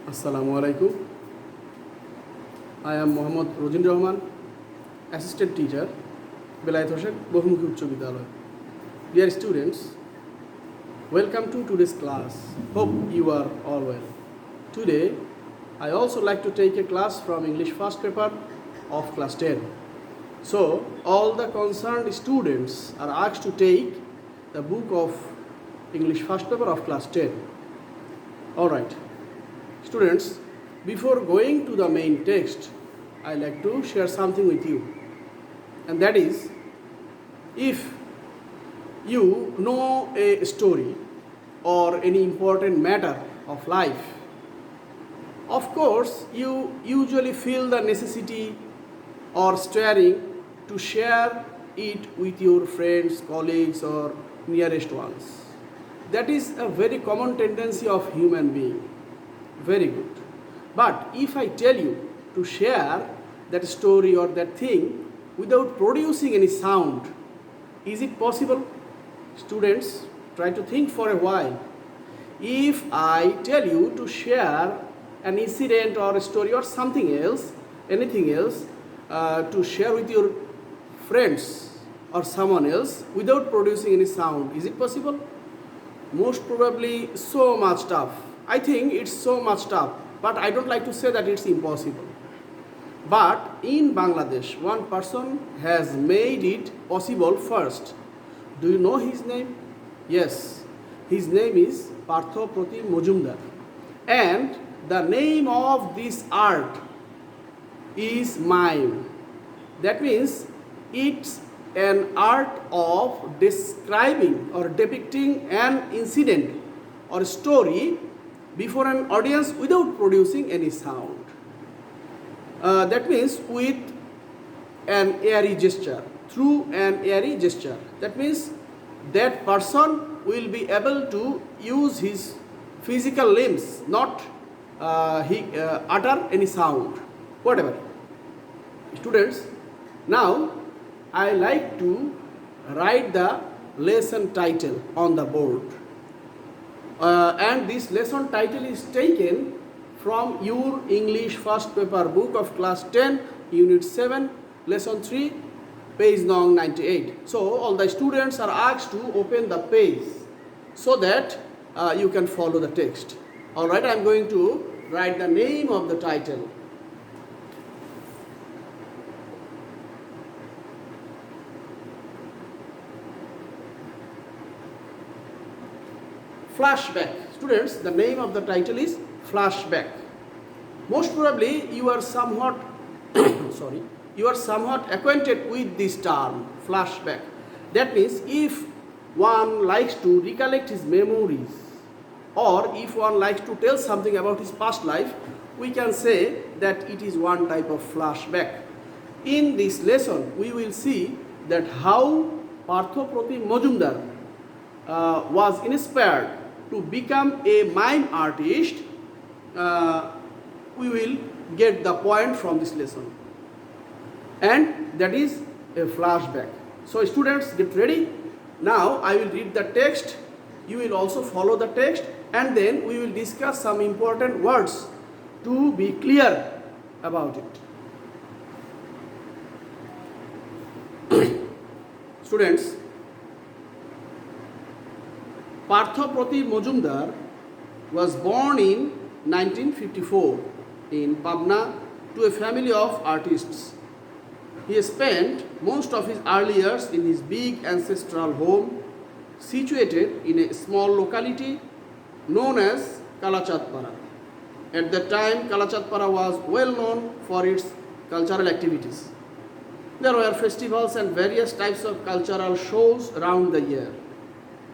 Assalamu alaikum. I am Mohammad Rojin Rahman, Assistant Teacher, Belayat Hoshek, Bahumukhi Uchcho Bidyalaya. Dear students, welcome to today's class. Hope you are all well. Today, I also like to take a class from English first paper of class 10. So, all the concerned students are asked to take the book of English first paper of class 10. Alright. Students, before going to the main text, I like to share something with you. And that is, if you know a story or any important matter of life, of course, you usually feel the necessity or stirring to share it with your friends, colleagues, or nearest ones. That is a very common tendency of human being. Very good. But if I tell you to share that story or that thing without producing any sound, is it possible? Students, try to think for a while. If I tell you to share an incident or a story or something else, anything else, to share with your friends or someone else without producing any sound, is it possible? Most probably so much tough. I think it's so much tough, but I don't like to say that it's impossible. But in Bangladesh, one person has made it possible first. Do you know his name? Yes, his name is Partho Pratim Majumdar. And the name of this art is mime. That means it's an art of describing or depicting an incident or story before an audience without producing any sound. That means with an airy gesture, through an airy gesture. That means that person will be able to use his physical limbs, not utter any sound, whatever. Students, now I like to write the lesson title on the board. And this lesson title is taken from your English first paper book of class 10, unit 7, lesson 3, page number 98. So all the students are asked to open the page so that you can follow the text. Alright, I am going to write the name of the title. Flashback. Students, the name of the title is Flashback. Most probably you are somewhat acquainted with this term, flashback. That means if one likes to recollect his memories or if one likes to tell something about his past life, we can say that it is one type of flashback. In this lesson, we will see that how Partho Pratim Majumdar was inspired to become a mime artist. We will get the point from this lesson, and that is a flashback. So students, get ready. Now I will read the text, you will also follow the text, and then we will discuss some important words to be clear about it. Students, Partho Pratim Majumdar was born in 1954 in Pabna to a family of artists. He spent most of his early years in his big ancestral home situated in a small locality known as Kalachatpara. At that time, Kalachatpara was well known for its cultural activities. There were festivals and various types of cultural shows around the year.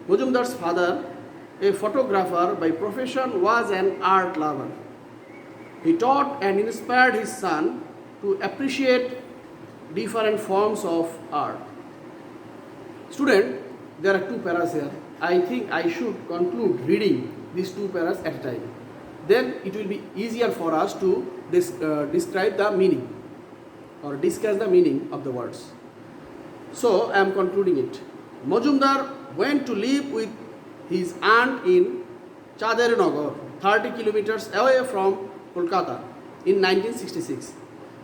Majumdar's father, a photographer by profession, was an art lover. He taught and inspired his son to appreciate different forms of art. Student, there are two paras here. I think I should conclude reading these two paras at a time. Then it will be easier for us to describe the meaning or discuss the meaning of the words. So I am concluding it. Majumdar went to live with his aunt in Chadarnagar, 30 kilometers away from Kolkata in 1966.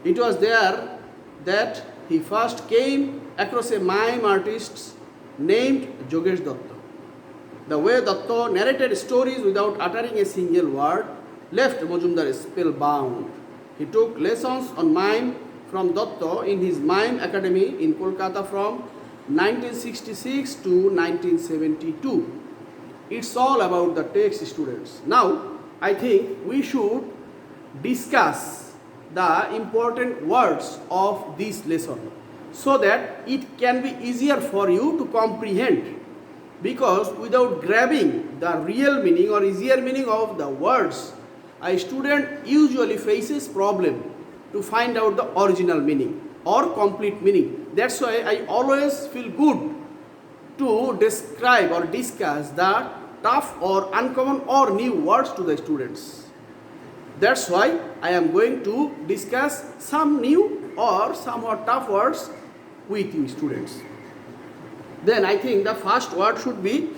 It was there that he first came across a mime artist named Jogesh Datta. The way Datta narrated stories without uttering a single word left Majumdar spellbound. He took lessons on mime from Datta in his Mime Academy in Kolkata from 1966 to 1972. It's all about the text students. Now, I think we should discuss the important words of this lesson so that it can be easier for you to comprehend, because without grabbing the real meaning or easier meaning of the words, a student usually faces problem to find out the original meaning or complete meaning. That's why I always feel good to describe or discuss the tough or uncommon or new words to the students. That's why I am going to discuss some new or somewhat tough words with you students. Then I think the first word should be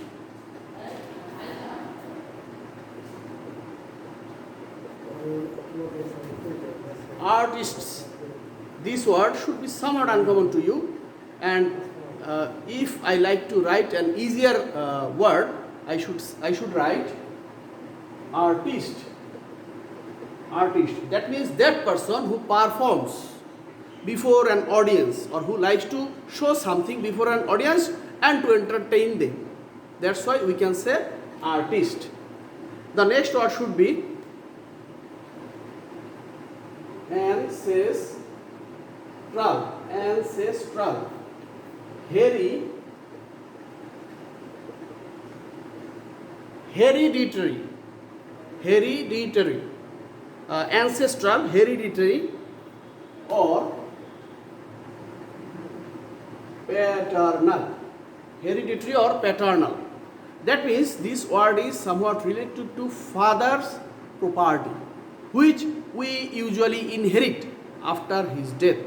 artists. This word should be somewhat uncommon to you, and if I like to write an easier word, I should write artist. Artist. That means that person who performs before an audience or who likes to show something before an audience and to entertain them. That's why we can say artist. The next word should be ancestral. Ancestral. Hereditary. Hereditary. Ancestral, hereditary, or paternal. Hereditary or paternal. That means this word is somewhat related to father's property, which we usually inherit after his death.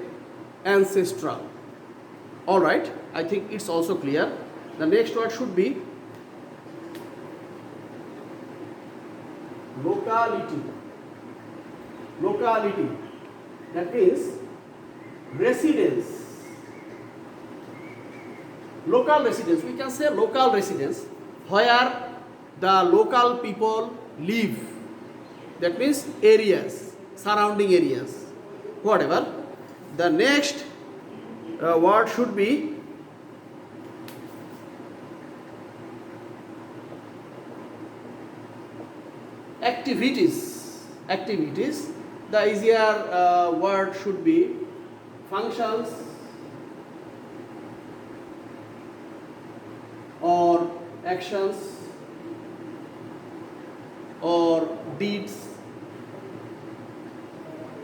Ancestral. Alright, I think it's also clear. The next word should be locality. Locality. That means residence. Local residence. We can say local residence where the local people live. That means areas, surrounding areas, whatever. The next word should be activities. Activities. The easier word should be functions or actions or deeds.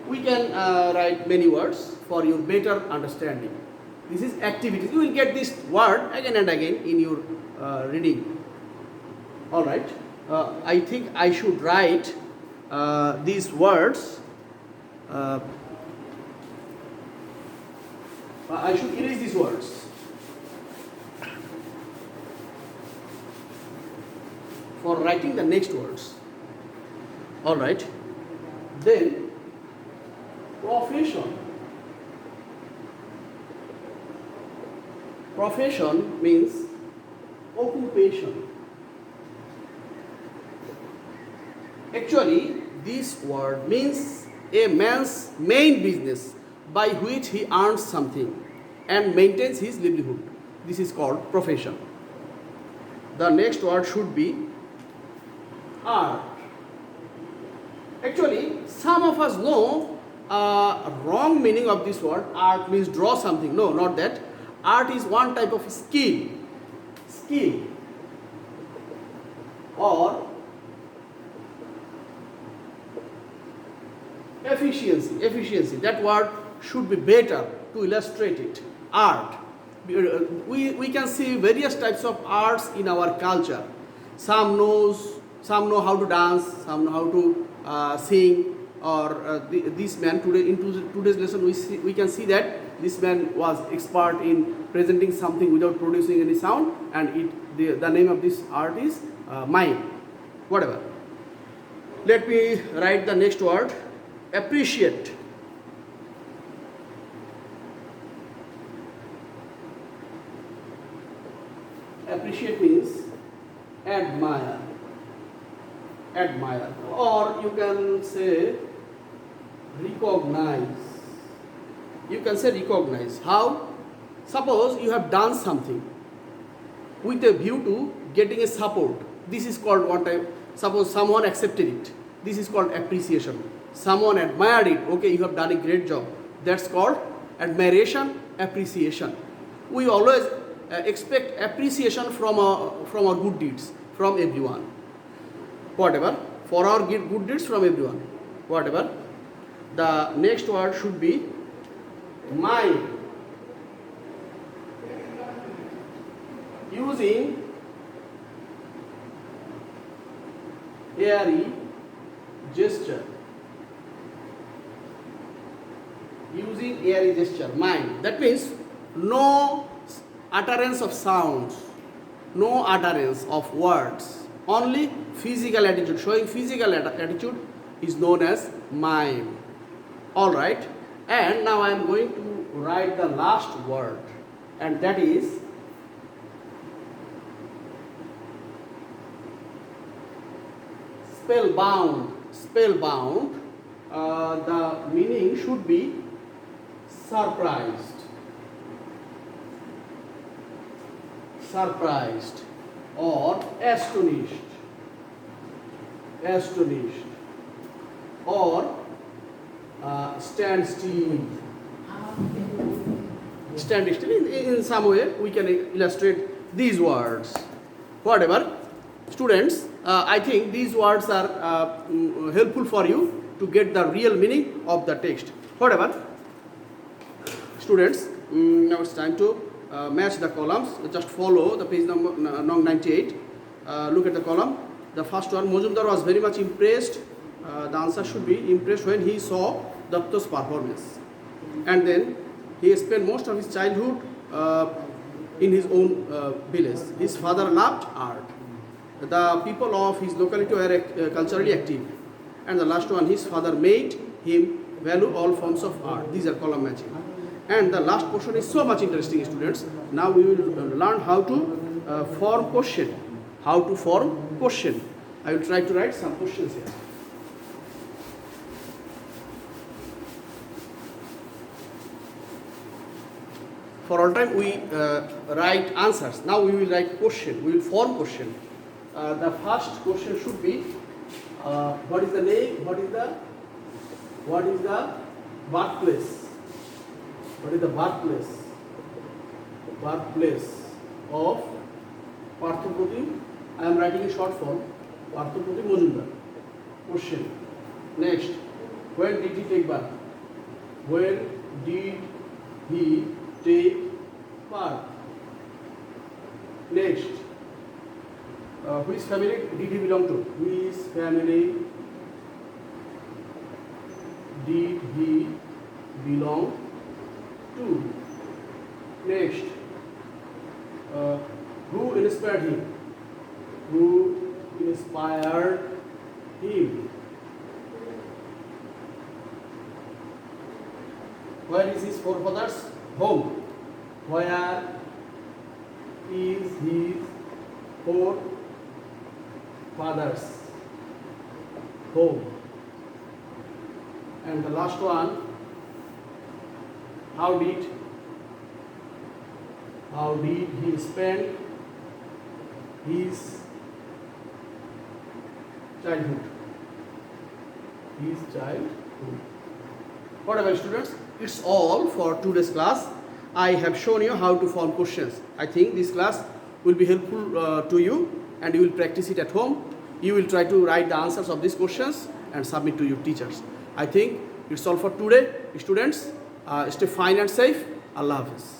We can write many words for your better understanding. This is activities. You will get this word again and again in your reading. Alright. I think I should write these words. I should erase these words. For writing the next words. Alright. Then, profession. Profession means occupation. Actually, this word means a man's main business by which he earns something and maintains his livelihood. This is called profession. The next word should be art. Actually, some of us know wrong meaning of this word. Art means draw something. No, not that. Art is one type of skill. Skill. Or efficiency. Efficiency. That word should be better to illustrate it. Art. We can see various types of arts in our culture. Some know how to dance, some know how to sing. Or this man today in today's lesson we can see that this man was expert in presenting something without producing any sound, and the name of this art is mime. whatever. Let me write the next word, appreciate. Appreciate means admire. Admire. Or you can say recognize. You can say recognize. How? Suppose you have done something with a view to getting a support. This is called what type? Suppose someone accepted it. This is called appreciation. Someone admired it. Okay, you have done a great job. That's called admiration, appreciation. We always expect appreciation from our good deeds, from everyone. Whatever. For our good deeds from everyone. Whatever. The next word should be mind. Using airy gesture. Using airy gesture, mind. That means no utterance of sounds, no utterance of words, only physical attitude. Showing physical attitude is known as mime. Alright, and now I am going to write the last word, and that is spellbound. Spellbound, the meaning should be surprised. Surprised or astonished. Astonished or stand still. Stand still. In some way we can illustrate these words. Whatever. Students, I think these words are helpful for you to get the real meaning of the text. Whatever. Students, now it's time to match the columns. Just follow the page number 98. Look at the column. The first one, Mojumdar was very much impressed. The answer should be impressed when he saw Datta's performance. And then he spent most of his childhood in his own village. His father loved art. The people of his locality were culturally active. And the last one, his father made him value all forms of art. These are column matching. And the last portion is so much interesting, students. Now we will learn how to form question. How to form question. I will try to write some questions here. For all time we write answers. Now we will write question. We will form question. The first question should be what is the name? What is the birthplace? What is the birthplace? Birthplace of Parthopratim. I am writing a short form. Parthopratim Mojumdar. Question. Next. When did he take birth? When did he take birth? Next. Which family did he belong to? Which family did he belong to? Next. Who inspired him? Who inspired him? Where is his forefathers' home? Where is his forefathers' home? And the last one, how did he spend his childhood? Whatever, students, it's all for today's class. I have shown you how to form questions. I think this class will be helpful to you, and you will practice it at home. You will try to write the answers of these questions and submit to your teachers. I think it's all for today, students. Stay fine and safe. Allah Hafiz.